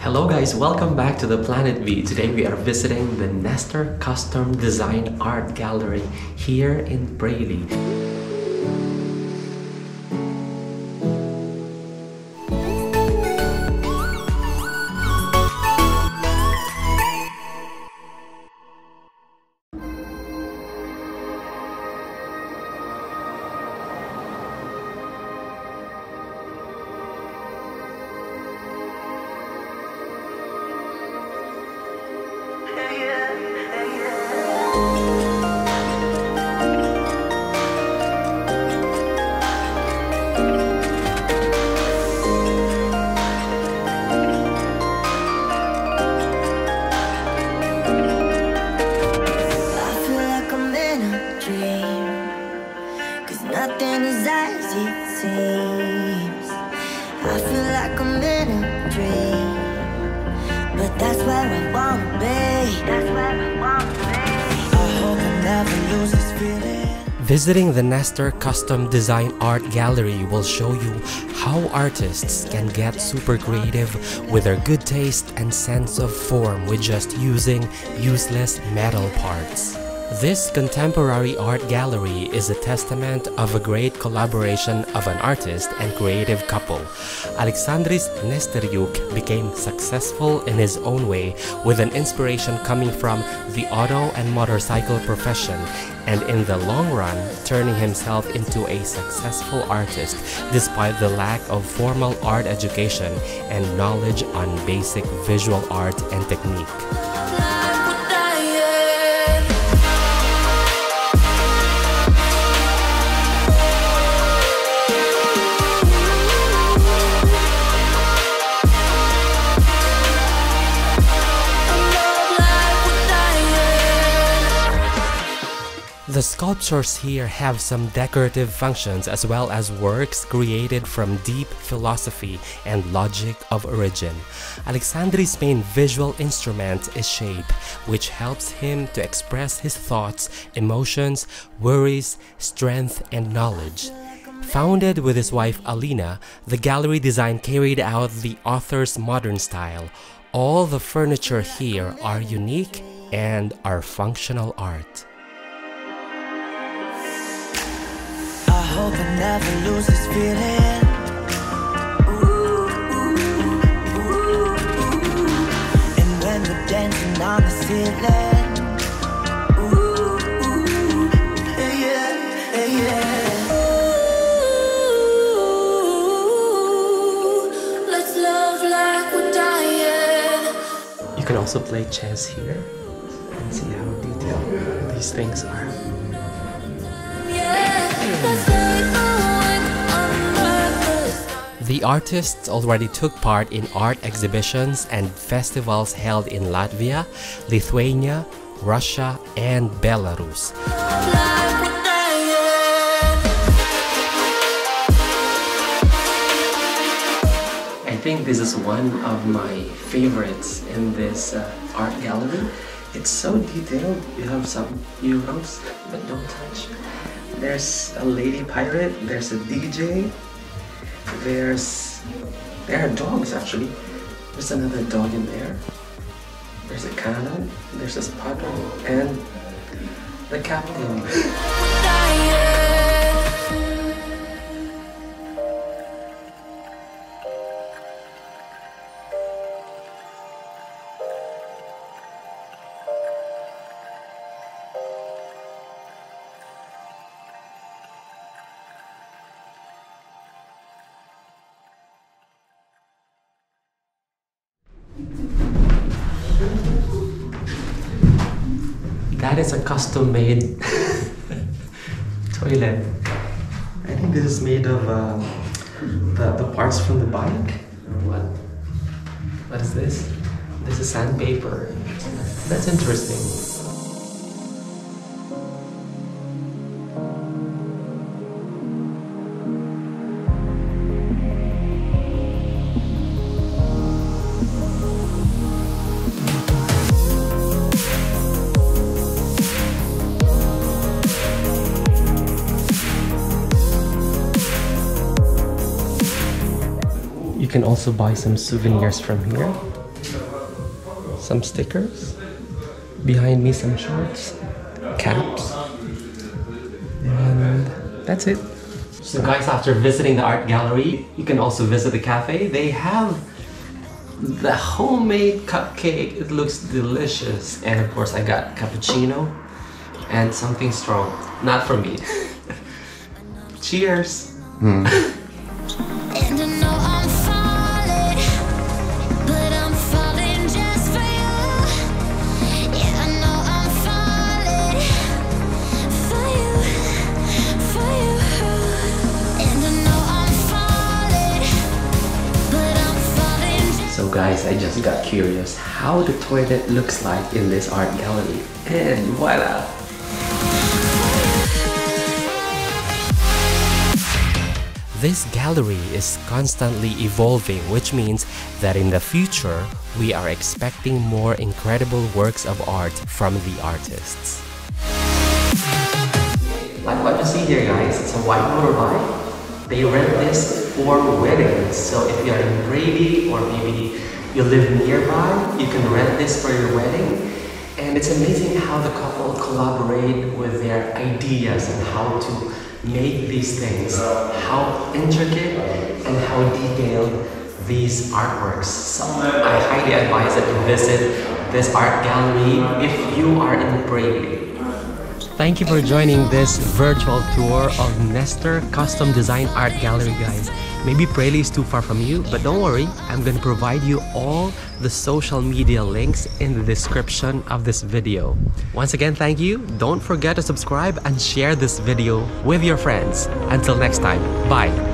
Hello guys, welcome back to the Planet V. Today we are visiting the Nestor Custom Design Art Gallery here in Preili. Nothing is as it seems. I feel like I'm in a dream, but that's where I wanna be. That's where I wanna be. I hope I never lose this feeling. Visiting the Nestor Custom Design Art Gallery will show you how artists can get super creative with their good taste and sense of form with just using useless metal parts. This contemporary art gallery is a testament of a great collaboration of an artist and creative couple. Alexandris Nesteriuk became successful in his own way with an inspiration coming from the auto and motorcycle profession, and in the long run turning himself into a successful artist despite the lack of formal art education and knowledge on basic visual art and technique. The sculptures here have some decorative functions as well as works created from deep philosophy and logic of origin. Alexandri's main visual instrument is shape, which helps him to express his thoughts, emotions, worries, strength, and knowledge. Founded with his wife Alina, the gallery design carried out the author's modern style. All the furniture here are unique and are functional art. I hope I never lose this feeling. And when we're dancing on the ceiling, let's love like we're dying. You can also play chess here and see how detailed these things are. The artists already took part in art exhibitions and festivals held in Latvia, Lithuania, Russia, and Belarus. I think this is one of my favorites in this art gallery. It's so detailed. You have some euros, but don't touch. There's a lady pirate, there's a DJ, there are dogs actually. There's another dog in there. There's a cannon, there's a squadron, and the captain. That is a custom-made toilet. I think this is made of the parts from the bike. What is this? This is sandpaper. That's interesting. You can also buy some souvenirs from here. some stickers. Behind me, some shorts, caps, and that's it. So guys, after visiting the art gallery, you can also visit the cafe. They have the homemade cupcake. It looks delicious. And of course, I got cappuccino and something strong. Not for me. Cheers! And I know I'm falling, but I'm falling just for you. Yeah, I know I'm falling for you, for you. And I know I'm falling, but I'm falling. So guys, I just got curious how the toilet looks like in this art gallery. And voila! This gallery is constantly evolving, which means that in the future, we are expecting more incredible works of art from the artists. Like what you see here guys, it's a white motorbike. They rent this for weddings. So if you are in Preili or maybe you live nearby, you can rent this for your wedding. And it's amazing how the couple collaborate with their ideas and how to make these things, how intricate and how detailed these artworks. So I highly advise that you visit this art gallery if you are in Preili. Thank you for joining this virtual tour of Nestor Custom Design Art Gallery, guys. Maybe Preili is too far from you, but don't worry, I'm going to provide you all the social media links in the description of this video. Once again, thank you. Don't forget to subscribe and share this video with your friends. Until next time, bye.